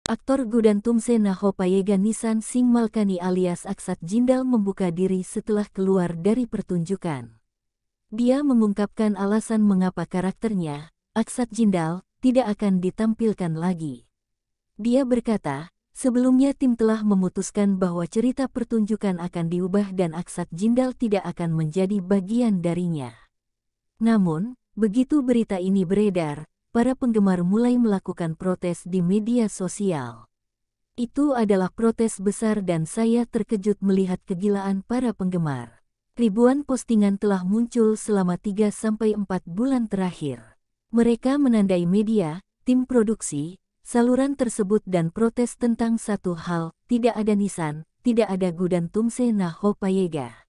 Aktor Gudan Tumse Nahopayega Nissan Singh Malkani alias Aksat Jindal membuka diri setelah keluar dari pertunjukan. Dia mengungkapkan alasan mengapa karakternya, Aksat Jindal, tidak akan ditampilkan lagi. Dia berkata, sebelumnya tim telah memutuskan bahwa cerita pertunjukan akan diubah dan Aksat Jindal tidak akan menjadi bagian darinya. Namun, begitu berita ini beredar, para penggemar mulai melakukan protes di media sosial. Itu adalah protes besar dan saya terkejut melihat kegilaan para penggemar. Ribuan postingan telah muncul selama 3-4 bulan terakhir. Mereka menandai media, tim produksi, saluran tersebut dan protes tentang satu hal, tidak ada Nissan, tidak ada Gudan Tumse Nahopayega.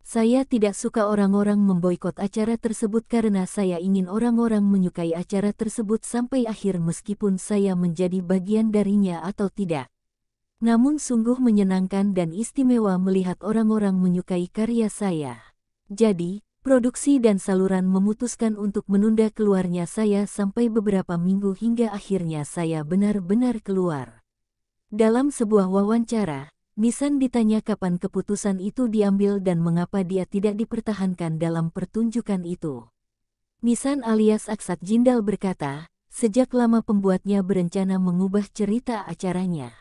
Saya tidak suka orang-orang memboikot acara tersebut karena saya ingin orang-orang menyukai acara tersebut sampai akhir meskipun saya menjadi bagian darinya atau tidak. Namun sungguh menyenangkan dan istimewa melihat orang-orang menyukai karya saya. Jadi, produksi dan saluran memutuskan untuk menunda keluarnya saya sampai beberapa minggu hingga akhirnya saya benar-benar keluar. Dalam sebuah wawancara, Nissan ditanya kapan keputusan itu diambil dan mengapa dia tidak dipertahankan dalam pertunjukan itu. Nissan alias Aksat Jindal berkata, sejak lama pembuatnya berencana mengubah cerita acaranya.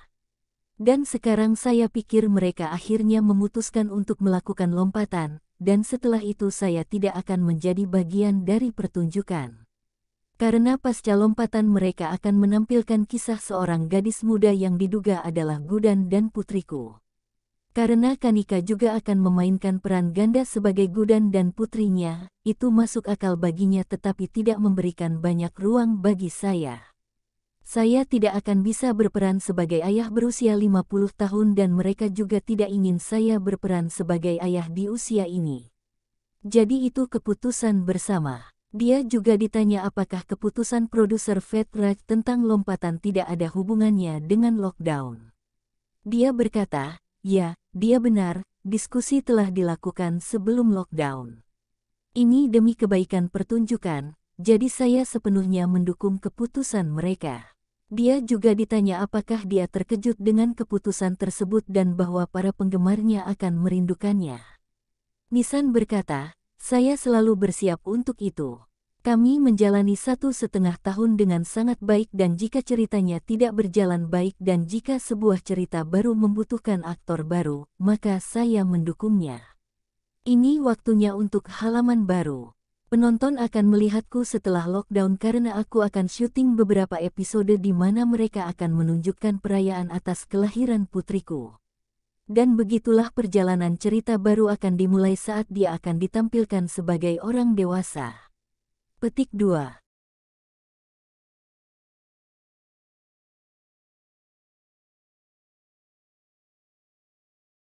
Dan sekarang saya pikir mereka akhirnya memutuskan untuk melakukan lompatan, dan setelah itu saya tidak akan menjadi bagian dari pertunjukan. Karena pasca lompatan mereka akan menampilkan kisah seorang gadis muda yang diduga adalah Gudan dan putriku. Karena Kanika juga akan memainkan peran ganda sebagai Gudan dan putrinya, itu masuk akal baginya tetapi tidak memberikan banyak ruang bagi saya. Saya tidak akan bisa berperan sebagai ayah berusia 50 tahun dan mereka juga tidak ingin saya berperan sebagai ayah di usia ini. Jadi itu keputusan bersama. Dia juga ditanya apakah keputusan produser Fat Wreck tentang lompatan tidak ada hubungannya dengan lockdown. Dia berkata, ya, dia benar, diskusi telah dilakukan sebelum lockdown. Ini demi kebaikan pertunjukan, jadi saya sepenuhnya mendukung keputusan mereka. Dia juga ditanya apakah dia terkejut dengan keputusan tersebut dan bahwa para penggemarnya akan merindukannya. Nissan berkata, saya selalu bersiap untuk itu. Kami menjalani 1,5 tahun dengan sangat baik dan jika ceritanya tidak berjalan baik dan jika sebuah cerita baru membutuhkan aktor baru, maka saya mendukungnya. Ini waktunya untuk halaman baru. Penonton akan melihatku setelah lockdown karena aku akan syuting beberapa episode di mana mereka akan menunjukkan perayaan atas kelahiran putriku. Dan begitulah perjalanan cerita baru akan dimulai saat dia akan ditampilkan sebagai orang dewasa. Petik 2.